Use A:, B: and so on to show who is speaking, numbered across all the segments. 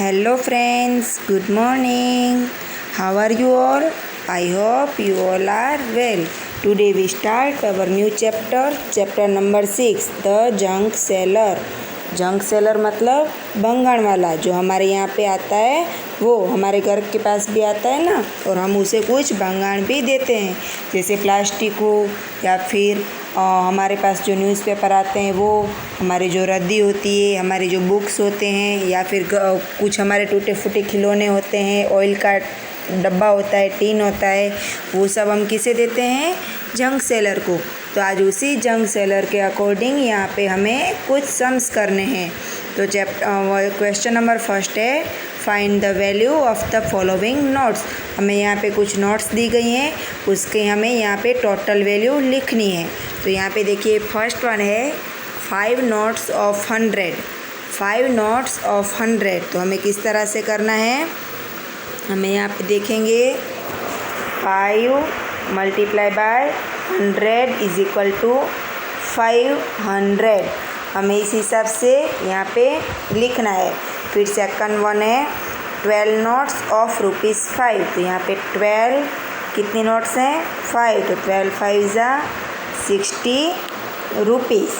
A: Hello friends, good morning. How are you all? I hope you all are well. Today we start our new chapter number 6, the junk seller. Junk seller मतलब भंगाण वाला, जो हमारे यहाँ पे आता है वो हमारे घर के पास भी आता है ना, और हम उसे कुछ भंगाण भी देते हैं, जैसे प्लास्टिक हो या फिर हमारे पास जो न्यूज़पेपर आते हैं वो, हमारी जो रद्दी होती है, हमारे जो बुक्स होते हैं, या फिर कुछ हमारे टूटे फूटे खिलौने होते हैं, ऑयल का डब्बा होता है, टीन होता है, वो सब हम किसे देते हैं? जंक सेलर को। तो आज उसी जंक सेलर के अकॉर्डिंग यहाँ पे हमें कुछ सम्स करने हैं। तो क्वेश्चन नंबर फर्स्ट है, find the value of the following notes. हमें यहाँ पे कुछ नोट्स दी गई हैं, उसके हमें यहाँ पे टोटल वैल्यू लिखनी है। तो यहाँ पे देखिए फर्स्ट वन है 5 नोट्स ऑफ 100। 5 नोट्स ऑफ 100 तो हमें किस तरह से करना है? हमें यहाँ पे देखेंगे 5 multiply by 100 is equal to 500। हमें इस हिसाब से यहाँ पे लिखना है। फिर सेकंड वन है 12 नोट्स ऑफ ₹5। तो यहाँ पे 12 कितनी नोट्स हैं? 5। तो 12 5 ज़ा 60 रुपीज़।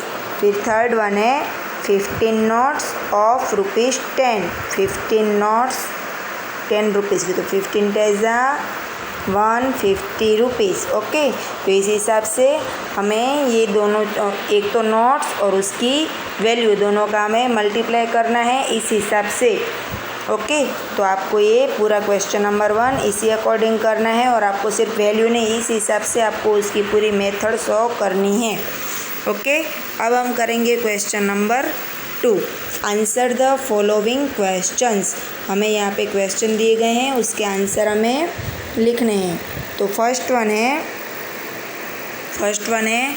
A: फिर थर्ड वन है 15 नोट्स ऑफ ₹10। 15 नोट्स 10 रुपीज़ की, तो 15 10 ज़ा 150 रुपीज़। ओके, तो इस हिसाब से हमें ये दोनों, एक तो नोट्स और उसकी वैल्यू, दोनों का हमें मल्टीप्लाई करना है इस हिसाब से। ओके, तो आपको ये पूरा क्वेश्चन नंबर 1 इसी अकॉर्डिंग करना है, और आपको सिर्फ वैल्यू नहीं, इस हिसाब से आपको उसकी पूरी मेथड सॉल्व करनी है। ओके, अब हम करेंगे question number 2। Answer the following questions. हमें यहाँ पे क्वेश्चन दिए गए हैं, उसके आंसर हमें लिखने हैं। तो फर्स्ट वन है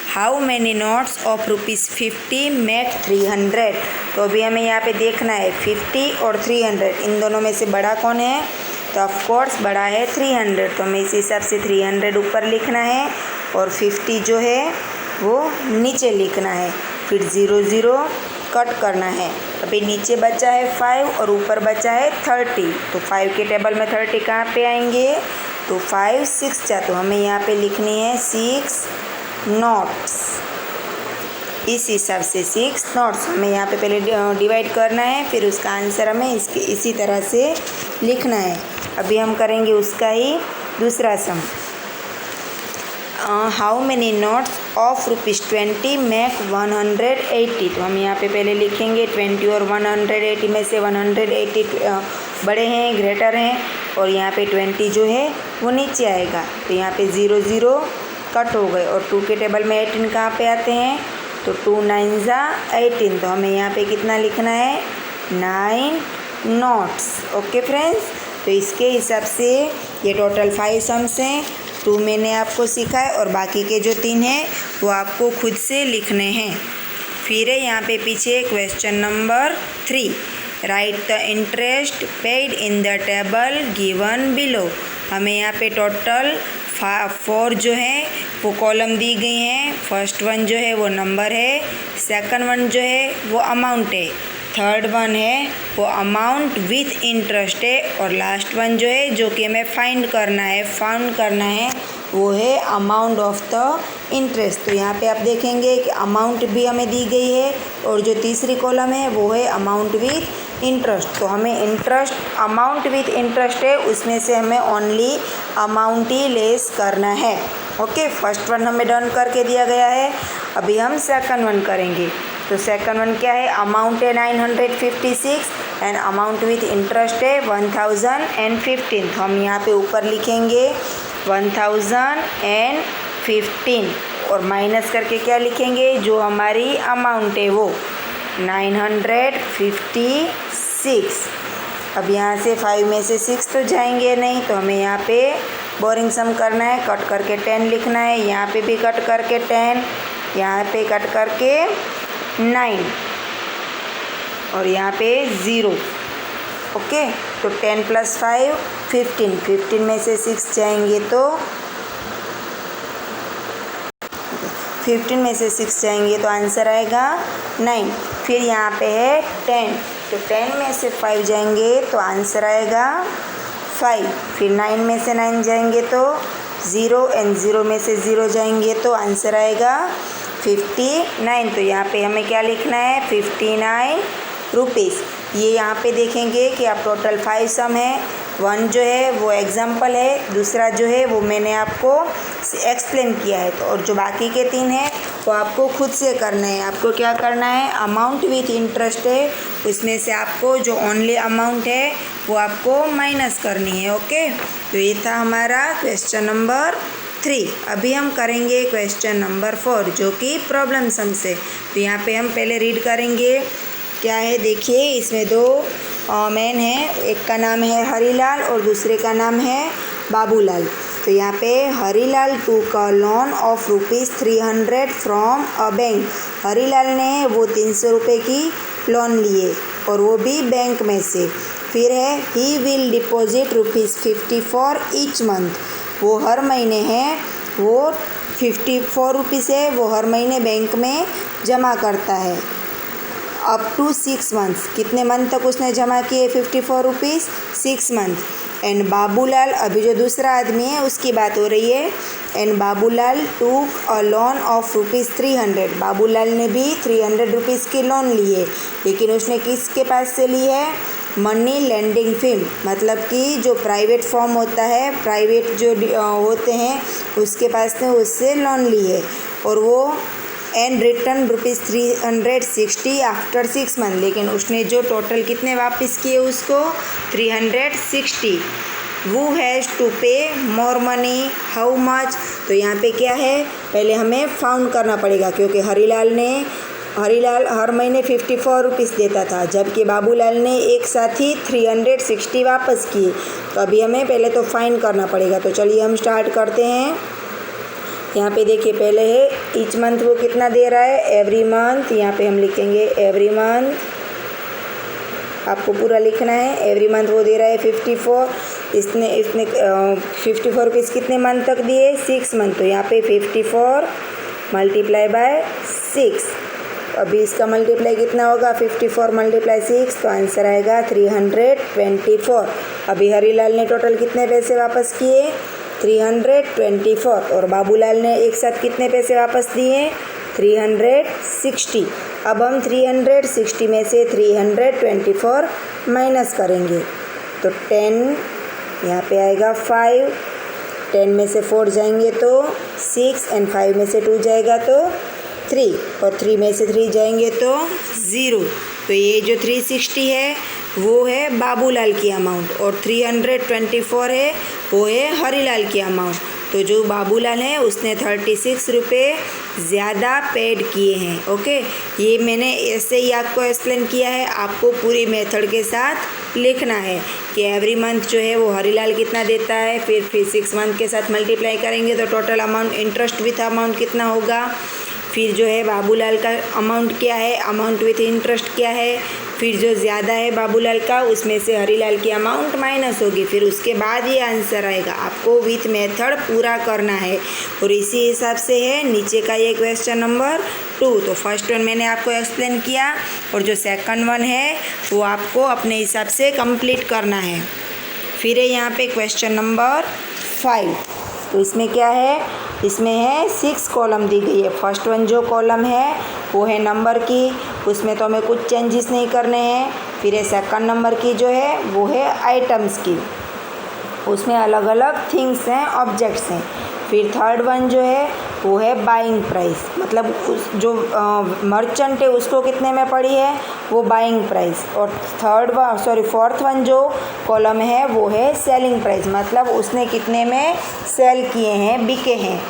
A: how many notes of ₹50 make 300। तो अभी हमें यहाँ पे देखना है 50 और 300, इन दोनों में से बड़ा कौन है? तो ऑफकोर्स बड़ा है 300। तो हमें इस हिसाब से 300 ऊपर लिखना है और 50 जो है वो नीचे लिखना है। फिर 0 0 कट करना है। अभी नीचे बचा है 5 और ऊपर बचा है 30। तो 5 के टेबल में 30 कहाँ पे आएंगे? तो 5 6 जा, तो हमें यहाँ पे लिखनी है 6 नोट्स। इस हिसाब से 6 नोट्स हमें यहाँ पे पहले डिवाइड करना है, फिर उसका आंसर हमें इसी तरह से लिखना है। अभी हम करेंगे उसका ही दूसरा sum. How many notes of ₹20 make 180। तो हम यहाँ पे पहले लिखेंगे 20 और 180 में से 180 बड़े हैं, ग्रेटर हैं, और यहाँ पे 20 जो है वो नीचे आएगा। तो यहाँ पे 0 0 कट हो गए, और 2 के टेबल में 18 कहाँ पे आते हैं? तो 2 9 ज़ा 18। तो हमें यहाँ पे कितना लिखना है? 9 नोट्स। ओके फ्रेंड्स, तो इसके हिसाब से ये टोटल 5 सम्स हैं। 2 मैंने आपको सिखाए और बाकी के जो 3 हैं वो आपको खुद से लिखने हैं। फिर है यहाँ पे पीछे question number 3, right the interest paid in the table given below. हमें यहाँ पे टोटल 4 जो है वो कॉलम दी गई हैं। फर्स्ट वन जो है वो नंबर है, सेकंड वन जो है वो अमाउंट है, थर्ड वन है वो अमाउंट विथ इंटरेस्ट है, और लास्ट वन जो है जो कि हमें फाउंड करना है वो है अमाउंट ऑफ द इंटरेस्ट। तो यहाँ पे आप देखेंगे कि अमाउंट भी हमें दी गई है, और जो तीसरी कॉलम है वो है अमाउंट विथ इंटरेस्ट। तो हमें इंटरेस्ट, अमाउंट विथ इंटरेस्ट है, उसमें से हमें ओनली अमाउंट ही लेस करना है। ओके, फर्स्ट वन हमें डन करके दिया गया है। अभी हम सेकंड वन करेंगे। तो सेकंड वन क्या है? अमाउंट है 956 एंड अमाउंट विथ इंटरेस्ट है 1015। तो हम यहाँ पे ऊपर लिखेंगे 1015 और माइनस करके क्या लिखेंगे? जो हमारी अमाउंट है वो 956। अब यहाँ से 5 में से 6 तो जाएंगे नहीं, तो हमें यहाँ पे बोरिंग सम करना है। कट करके 10 लिखना है, यहाँ पे भी कट करके 10, यहाँ पे कट करके 9, और यहाँ पे 0। ओके, तो 10 + 5 15। 15 में से 6 जाएंगे तो 15 में से 6 जाएंगे तो आंसर आएगा 9। फिर यहाँ पे है 10। तो 10 में से 5 जाएंगे तो आंसर आएगा 5। फिर 9 में से 9 जाएंगे तो 0 एंड 0 में से 0 जाएंगे तो आंसर आएगा 59। तो यहाँ पे हमें क्या लिखना है 59 रुपीज़। ये यहाँ पे देखेंगे कि आप टोटल 5 सम है। 1 जो है वो एग्जाम्पल है, दूसरा जो है वो मैंने आपको एक्सप्लेन किया है। तो और जो बाकी के 3 है वो आपको खुद से करना है। आपको क्या करना है, अमाउंट विथ इंटरेस्ट है, उसमें से आपको जो ओनली अमाउंट है वो आपको माइनस करनी है। ओके, तो ये था हमारा क्वेश्चन नंबर 3। अभी हम करेंगे क्वेश्चन नंबर 4 जो कि प्रॉब्लम सम से। तो यहाँ पे हम पहले रीड करेंगे क्या है। देखिए, इसमें 2 मैन हैं, एक का नाम है हरीलाल और दूसरे का नाम है बाबूलाल। तो यहाँ पे Harilal took a loan of ₹300 from a bank. Harilal ने वो 300 रुपये की लोन लिए और वो भी बैंक में से। फिर है he will deposit ₹54 each month. वो हर महीने है वो 54 रुपीज़ है वो हर महीने बैंक में जमा करता है। अप टू 6 मंथ्स, कितने मंथ तक उसने जमा किए 54 रुपीज़, 6 मंथ। एंड बाबूलाल, अभी जो दूसरा आदमी है उसकी बात हो रही है। एंड बाबूलाल टूक अ लोन ऑफ ₹300। बाबूलाल ने भी 300 रुपीज़ की लोन ली है, लेकिन उसने किसके पास से ली है, मनी लेंडिंग फर्म, मतलब कि जो प्राइवेट फॉर्म होता है, प्राइवेट जो होते हैं उसके पास से उससे लोन ली है। और वो एंड रिटर्न ₹360 आफ्टर 6 मंथ, लेकिन उसने जो टोटल कितने वापस किए उसको 360। वो हैज़ टू पे मोर मनी, हाउ मच। तो यहाँ पे क्या है, पहले हमें फाउंड करना पड़ेगा, क्योंकि हरीलाल हर महीने 54 रुपीज़ देता था, जबकि बाबूलाल ने एक साथ ही 360 वापस किए। तो अभी हमें पहले तो फाइंड करना पड़ेगा। तो चलिए हम स्टार्ट करते हैं। यहाँ पे देखिए, पहले है ईच मंथ वो कितना दे रहा है, एवरी मंथ। यहाँ पे हम लिखेंगे एवरी मंथ, आपको पूरा लिखना है। एवरी मंथ वो दे रहा है 54। इसने 54 रुपीज़ कितने मंथ तक दिए, 6 मंथ। तो यहाँ पे 54 मल्टीप्लाई बाय 6। अभी इसका मल्टीप्लाई कितना होगा, 54 मल्टीप्लाई 6, तो आंसर आएगा 324। अभी हरीलाल ने टोटल कितने पैसे वापस किए, 324। और बाबूलाल ने एक साथ कितने पैसे वापस दिए, 360। अब हम 360 में से 324 माइनस करेंगे तो 10, यहाँ पे आएगा 5। 10 में से 4 जाएंगे तो 6 एंड 5 में से 2 जाएगा तो 3 और 3 में से 3 जाएंगे तो 0। तो ये जो 360 है वो है बाबूलाल की अमाउंट और 324 है वो है हरीलाल की अमाउंट। तो जो बाबूलाल है उसने 36 रुपये ज़्यादा पेड किए हैं। ओके, ये मैंने ऐसे ही आपको एक्सप्लेन किया है, आपको पूरी मेथड के साथ लिखना है कि एवरी मंथ जो है वो हरीलाल कितना देता है, फिर 6 मंथ के साथ मल्टीप्लाई करेंगे तो total amount interest with amount कितना होगा, फिर जो है बाबूलाल का अमाउंट क्या है, अमाउंट विथ इंटरेस्ट क्या है, फिर जो ज़्यादा है बाबूलाल का उसमें से हरीलाल की अमाउंट माइनस होगी, फिर उसके बाद ये आंसर आएगा। आपको विथ मेथड पूरा करना है और इसी हिसाब से है नीचे का ये क्वेश्चन नंबर 2। तो फर्स्ट वन मैंने आपको एक्सप्लेन किया और जो सेकंड वन है वो आपको अपने हिसाब से कंप्लीट करना है। फिर है यहाँ पे क्वेश्चन नंबर 5। तो इसमें क्या है, इसमें है 6 कॉलम दी गई है। फर्स्ट वन जो कॉलम है वो है नंबर की, उसमें तो हमें कुछ चेंजेस नहीं करने हैं। फिर है सेकंड नंबर की जो है वो है आइटम्स की, उसमें अलग अलग थिंग्स हैं, ऑब्जेक्ट्स हैं। फिर थर्ड वन जो है वो है बाइंग प्राइस, मतलब उस जो मर्चेंट है उसको कितने में पड़ी है वो बाइंग प्राइस। और फोर्थ वन जो कॉलम है वो है सेलिंग प्राइस, मतलब उसने कितने में सेल किए हैं, बिके हैं।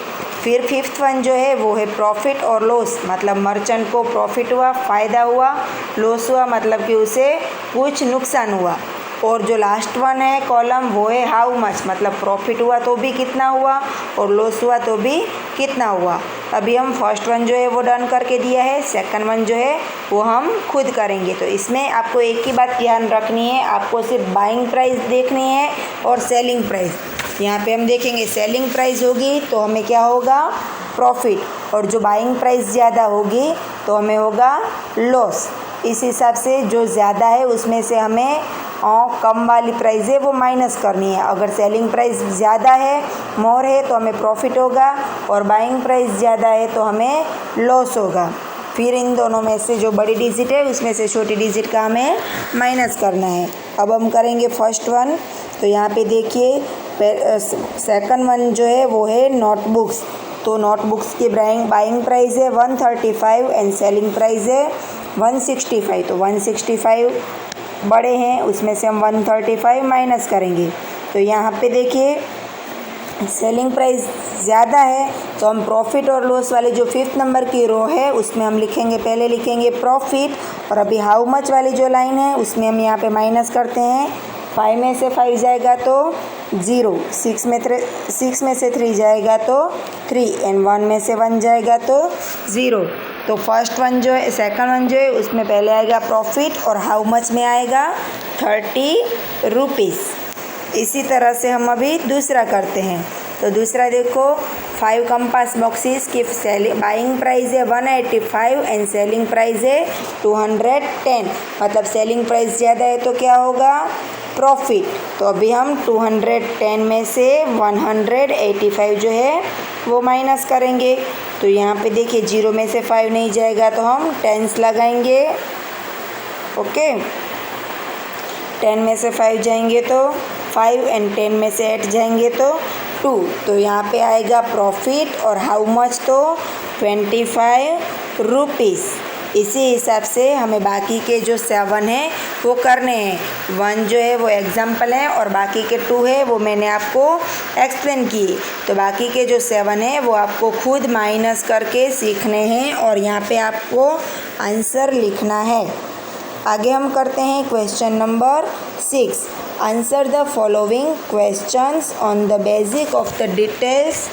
A: फिर फिफ्थ वन जो है वो है प्रॉफिट और लॉस, मतलब मर्चेंट को प्रॉफिट हुआ, फ़ायदा हुआ, लॉस हुआ मतलब कि उसे कुछ नुकसान हुआ। और जो लास्ट वन है कॉलम वो है हाउ मच, मतलब प्रॉफिट हुआ तो भी कितना हुआ और लॉस हुआ तो भी कितना हुआ। अभी हम फर्स्ट वन जो है वो डन करके दिया है, सेकंड वन जो है वो हम खुद करेंगे। तो इसमें आपको एक ही बात ध्यान रखनी है, आपको सिर्फ बाइंग प्राइस देखनी है और सेलिंग प्राइस। यहाँ पे हम देखेंगे सेलिंग प्राइस होगी तो हमें क्या होगा, प्रॉफिट, और जो बाइंग प्राइस ज़्यादा होगी तो हमें होगा लॉस। इस हिसाब से जो ज़्यादा है उसमें से हमें कम वाली प्राइस है वो माइनस करनी है। अगर सेलिंग प्राइस ज़्यादा है, मोर है, तो हमें प्रॉफिट होगा, और बाइंग प्राइस ज़्यादा है तो हमें लॉस होगा। फिर इन दोनों में से जो बड़ी डिजिट है उसमें से छोटी डिजिट का हमें माइनस करना है। अब हम करेंगे फर्स्ट वन। तो यहाँ पे देखिए सेकंड वन जो है वो है नोटबुक्स। तो नोटबुक्स की बाइंग प्राइस है 135 एंड सेलिंग प्राइस है 165। तो 165 बड़े हैं, उसमें से हम 135 माइनस करेंगे। तो यहाँ पे देखिए सेलिंग प्राइस ज़्यादा है, तो हम प्रॉफिट और लॉस वाले जो 5th नंबर की रो है उसमें हम लिखेंगे, पहले लिखेंगे प्रॉफिट, और अभी हाउ मच वाली जो लाइन है उसमें हम यहाँ पे माइनस करते हैं। 5 में से 5 जाएगा तो 0, 6 में से 3 जाएगा तो 3, एंड 1 में से 1 जाएगा तो 0। तो फर्स्ट वन जो है, सेकंड वन जो है उसमें पहले आएगा प्रॉफिट और हाउ मच में आएगा 30 रुपीज़। इसी तरह से हम अभी दूसरा करते हैं। तो दूसरा देखो 5 कंपास बॉक्सेस की बाइंग प्राइस है 185 एंड सेलिंग प्राइस है 210। मतलब सेलिंग प्राइस ज़्यादा है तो क्या होगा, प्रॉफिट। तो अभी हम 210 में से 185 जो है वो माइनस करेंगे। तो यहाँ पे देखिए 0 में से 5 नहीं जाएगा तो हम टेंस लगाएंगे। ओके, 10 में से 5 जाएंगे तो 5 एंड 10 में से 8 जाएंगे तो 2। तो यहाँ पे आएगा प्रॉफिट और हाउ मच तो 25 रुपीज़। इसी हिसाब से हमें बाकी के जो 7 हैं वो करने हैं। 1 जो है वो एग्जाम्पल है और बाकी के 2 है वो मैंने आपको एक्सप्लेन किए। तो बाकी के जो 7 हैं वो आपको खुद माइनस करके सीखने हैं और यहाँ पे आपको आंसर लिखना है। आगे हम करते हैं question number 6। Answer the following questions on the basic of the details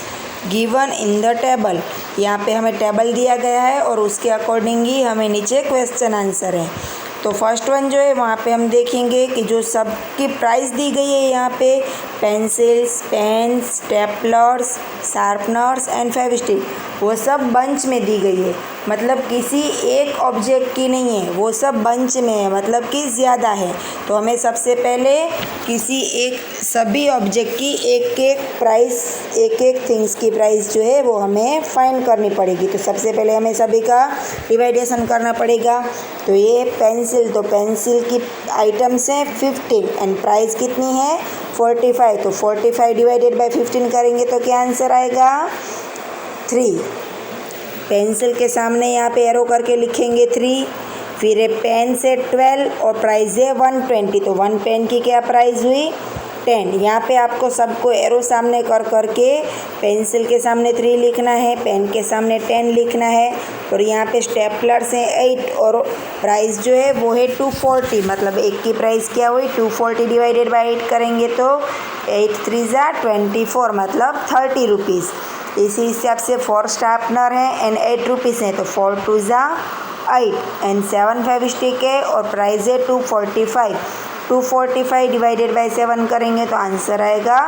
A: given in the table. यहाँ पे हमें टेबल दिया गया है और उसके अकॉर्डिंग ही हमें नीचे क्वेश्चन आंसर है। तो फर्स्ट वन जो है वहाँ पे हम देखेंगे कि जो सब की प्राइस दी गई है यहाँ पे pencils, pens, staplers, sharpeners and Fevistick, वो सब बंच में दी गई है। मतलब किसी एक ऑब्जेक्ट की नहीं है, वो सब बंच में है, मतलब कि ज़्यादा है। तो हमें सबसे पहले किसी एक सभी ऑब्जेक्ट की एक प्राइस, एक थिंग्स की प्राइस जो है वो हमें फाइंड करनी पड़ेगी। तो सबसे पहले हमें सभी का डिवाइडेशन करना पड़ेगा। तो ये पेंसिल, तो पेंसिल की आइटम्स हैं 15 एंड प्राइस कितनी है 45। तो 45 डिवाइडेड बाय 15 करेंगे तो क्या आंसर आएगा 3। पेंसिल के सामने यहाँ पे एरो करके लिखेंगे 3। फिर है पेन से 12 और प्राइस है 120। तो 1 पेन की क्या प्राइस हुई 10। यहाँ पे आपको सबको एरो सामने कर करके पेंसिल के सामने 3 लिखना है, पेन के सामने 10 लिखना है। और यहाँ पे स्टेपलर्स हैं 8 और प्राइस जो है वो है 240। मतलब एक की प्राइस क्या हुई 240 डिवाइडेड बाई 8 करेंगे तो 8 3 ज़ा 24 मतलब 30 रुपीज़। इसी हिसाब से 4 शार्पनर है एंड 8 रुपीज़ है तो 4 2 ज़ा 8 एंड 7 फेविस्टिक है और प्राइस है 245। 245 डिवाइडेड बाई 7 करेंगे तो आंसर आएगा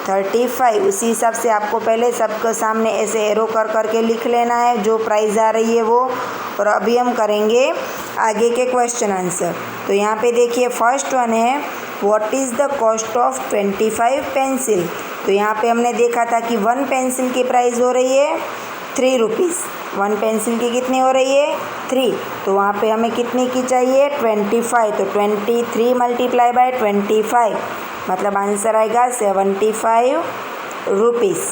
A: 35। उसी हिसाब से आपको पहले सबके सामने ऐसे एरो कर करके लिख लेना है जो प्राइस आ रही है वो। और अभी हम करेंगे आगे के क्वेश्चन आंसर। तो यहाँ पे देखिए फर्स्ट वन है what is the cost of 25 pencil. तो यहाँ पे हमने देखा था कि 1 पेंसिल की प्राइस हो रही है 3 रुपीज़। 1 पेंसिल की कितनी हो रही है 3। तो वहाँ पे हमें कितनी की चाहिए 25। तो 23 मल्टीप्लाई बाय 25 मतलब आंसर आएगा 75 रुपीज़।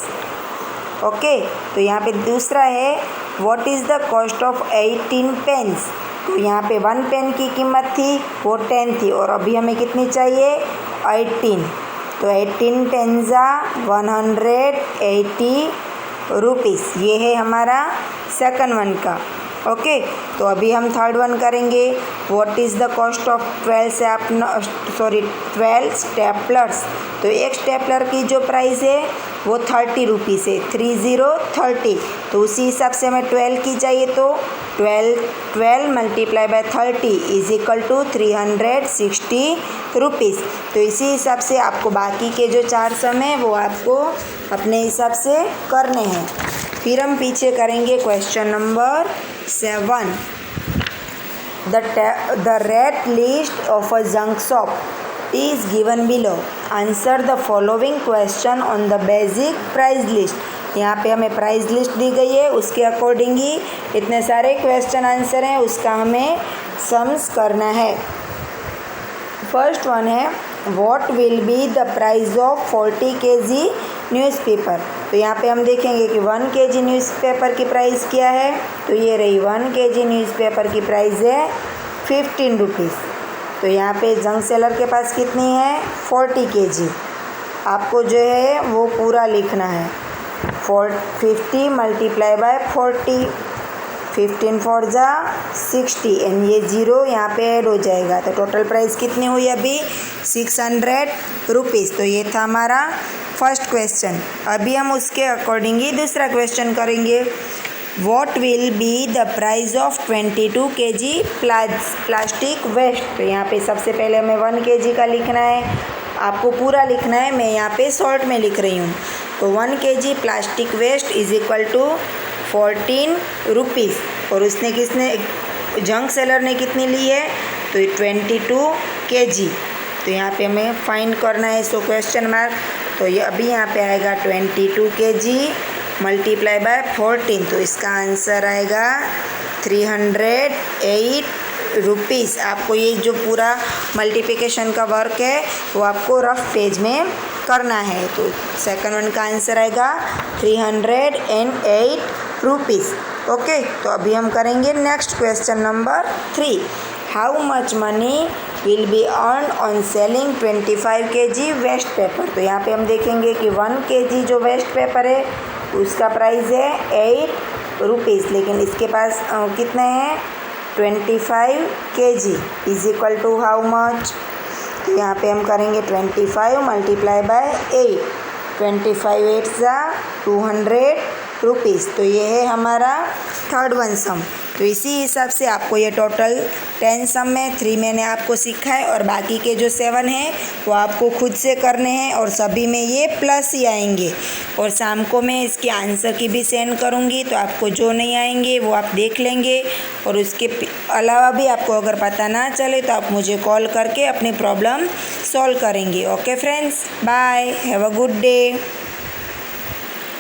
A: ओके, तो यहाँ पे दूसरा है what is the cost of 18 pens. तो यहाँ पे 1 पेन की कीमत थी वो 10 थी और अभी हमें कितनी चाहिए 18। तो 18 पेन ज़ा 180 रुपीज़। ये है हमारा सेकंड वन का। ओके, तो अभी हम थर्ड वन करेंगे what is the cost of 12 staplers. तो एक स्टेपलर की जो प्राइस है वो 30 रुपीज़ है, 30। तो उसी हिसाब से हमें 12 की चाहिए तो 12 multiply by 30 is equal to 360 rupees. तो इसी हिसाब से आपको बाकी के जो 4 सम हैं वो आपको अपने हिसाब से करने हैं। फिर हम पीछे करेंगे question number 7। The red list of a junk shop is given below. Answer the following question on the basic price list. यहाँ पे हमें प्राइस लिस्ट दी गई है, उसके अकॉर्डिंग ही इतने सारे क्वेश्चन आंसर हैं, उसका हमें सम्स करना है। फर्स्ट वन है what will be the price of 40 kg newspaper. तो यहाँ पे हम देखेंगे कि 1 kg न्यूज़पेपर की प्राइस क्या है। तो ये रही 1 kg न्यूज़पेपर की प्राइस है 15 रुपीज़। तो यहाँ पे जंक सेलर के पास कितनी है 40 kg। आपको जो है वो पूरा लिखना है 50 मल्टीप्लाई बाय 40, 15 4 जा 60 एंड ये 0 यहाँ पे ऐड हो जाएगा। तो टोटल प्राइस कितनी हुई अभी 600 रुपीज़। तो ये था हमारा फर्स्ट क्वेश्चन। अभी हम उसके अकॉर्डिंग ही दूसरा क्वेश्चन करेंगे। What will be the price of 22 kg plastic waste. तो यहाँ पे सबसे पहले हमें 1 kg का लिखना है, आपको पूरा लिखना है, मैं यहाँ पे शॉर्ट में लिख रही हूँ। तो 1 kg plastic waste is equal to 14 rupees. और उसने किसने जंक सेलर ने कितनी ली है तो 22 kg। तो यहाँ पे हमें फाइंड करना है इसको क्वेश्चन मार्क। तो ये अभी यहाँ पे आएगा 22 kg मल्टीप्लाई बाय 14। तो इसका आंसर आएगा 308 रुपीज़। आपको ये जो पूरा मल्टीप्लिकेशन का वर्क है वो आपको रफ पेज में करना है। तो सेकंड वन का आंसर आएगा 308 रुपीज़। ओके, तो अभी हम करेंगे next question number 3। How much money will be earn on selling 25 kg waste paper. तो यहाँ पे हम देखेंगे कि 1 kg जो वेस्ट पेपर है उसका प्राइस है 8 रुपीज़, लेकिन इसके पास कितने हैं 25 kg is equal to how much. तो यहाँ पे हम करेंगे 25 मल्टीप्लाई बाय 8, 25 8 जा 200 रुपीज़। तो ये है हमारा थर्ड वन सम। तो इसी हिसाब से आपको ये टोटल 10 सम में 3 मैंने आपको सीखा है और बाकी के जो 7 हैं वो आपको खुद से करने हैं और सभी में ये प्लस ही आएंगे। और शाम को मैं इसके आंसर की भी सेंड करूँगी, तो आपको जो नहीं आएंगे वो आप देख लेंगे। और उसके अलावा भी आपको अगर पता ना चले तो आप मुझे कॉल करके अपनी प्रॉब्लम सॉल्व करेंगे। Okay friends, bye, have a good day.